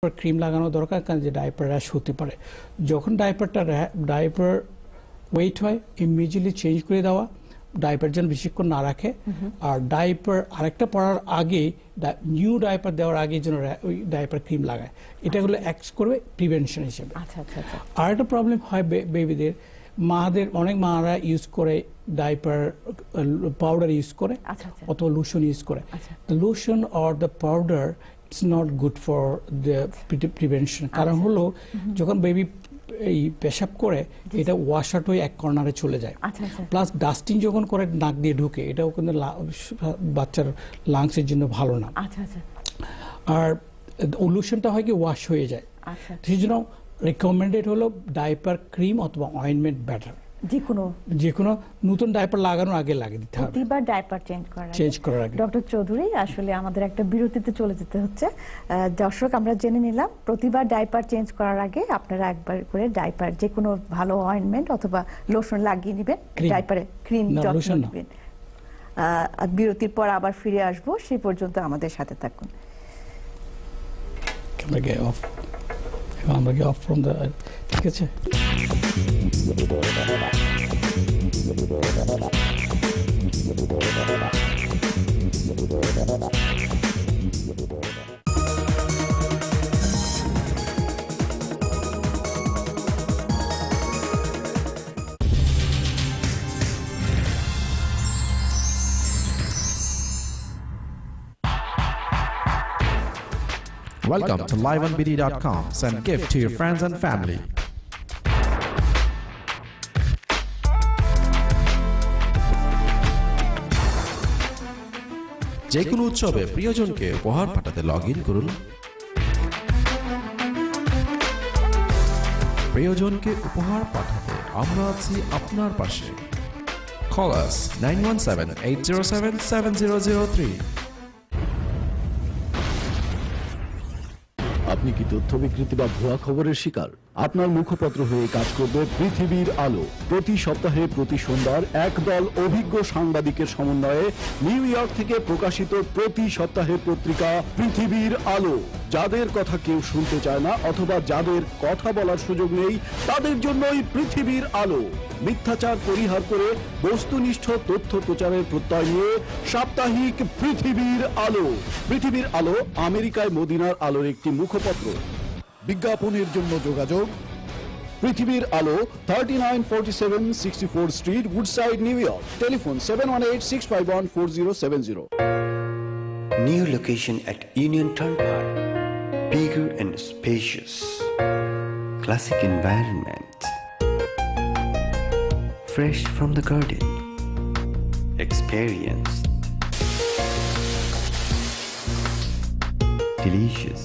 Cream লাগানো দরকার, কারণ যে ডাইপার র্যাশ হতে পারে। যখন ডাইপার ওয়েট হয় ইমিডিয়েটলি চেঞ্জ করে দেওয়া, ডাইপার যেন বেশিক্ষণ না রাখে। আর ডাইপার আরেকটা পরার আগে, নিউ ডাইপার দেওয়ার আগে যেন ওই ডাইপার ক্রিম লাগায়। এটা হলো অ্যাক্ট করবে প্রিভেনশন হিসেবে। আর একটা প্রবলেম হয় বেবিদের, অনেক মারা ইউজ করে ডাইপার পাউডার ইউজ করে অথবা লোশন ইউজ করে। The lotion or the powder it's not good for the prevention. কারণ হলো যখন বেবি এই পেশাব করে এটা ওয়াশ আউট হয়ে এক কর্নারে চলে যায়। প্লাস ডাস্টিং যখন করে নাক দিয়ে ঢুকে, এটাও কিন্তু বাচ্চার লাংসের জন্য ভালো না। আর লোশনটা হয় কি ওয়াশ হয়ে যায়। সেই জন্য রেকমেন্ডেড হলো ডাইপার ক্রিম অথবা অয়েন্টমেন্ট বেটার। যে কোনো নতুন ডাইপার লাগানোর আগে লাগিয়ে দিতে হবে, প্রতিবার ডাইপার চেঞ্জ করার আগে। ডক্টর চৌধুরী, আসলে আমাদের একটা বিরতিতে চলে যেতে হচ্ছে। দর্শক, আমরা জেনে নিলাম প্রতিবার ডাইপার চেঞ্জ করার আগে আপনারা একবার করে ডাইপার যে কোনো ভালো অয়েন্টমেন্ট অথবা লোশন লাগিয়ে নেবেন, ডাইপারে ক্রিম যত্ন নেবেন। বিরতির পর আবার ফিরে আসবো, সেই পর্যন্ত আমাদের সাথে থাকুন। আমরা কি অফ ফ্রম দ্য, ঠিক আছে? Welcome to liveonbd.com. Send gift to your friends and family. যে কোনো উৎসবে প্রিয়জনকে উপহার পাঠাতে লগ ইন করুন প্রিয়জনকে উপহার পাঠাতে আমরা আছি আপনার পাশে। Call us 917-807-7003. আপনি কি তথ্য বিকৃতি বা ভুয়া খবরের শিকার? আপনার মুখপত্র হয়ে কাজ করবে পৃথিবীর আলো। প্রতি সপ্তাহে প্রতি সোমবার একদল অভিজ্ঞ সাংবাদিকের সমন্বয়ে নিউ ইয়র্ক থেকে প্রকাশিত প্রতি সপ্তাহের পত্রিকা পৃথিবীর আলো। যাদের কথা কেউ শুনতে চায় না অথবা যাদের কথা বলার সুযোগ নেই, তাদের জন্যই পৃথিবীর আলো। মিথ্যাচার পরিহার করে বস্তুনিষ্ঠ তথ্য প্রচারের প্রত্যয় নিয়ে সাপ্তাহিক পৃথিবীর আলো। পৃথিবীর আলো আমেরিকায় মদিনার আলোর একটি মুখপত্র। বিজ্ঞাপনের জন্য যোগাযোগ পৃথিবীর আলো, 3947 64 street, Woodside, new York. Telephone 718-651-4070. New location at Union Turnpike. Bigger and spacious. Classic environment. Fresh from the garden. Experienced. Delicious.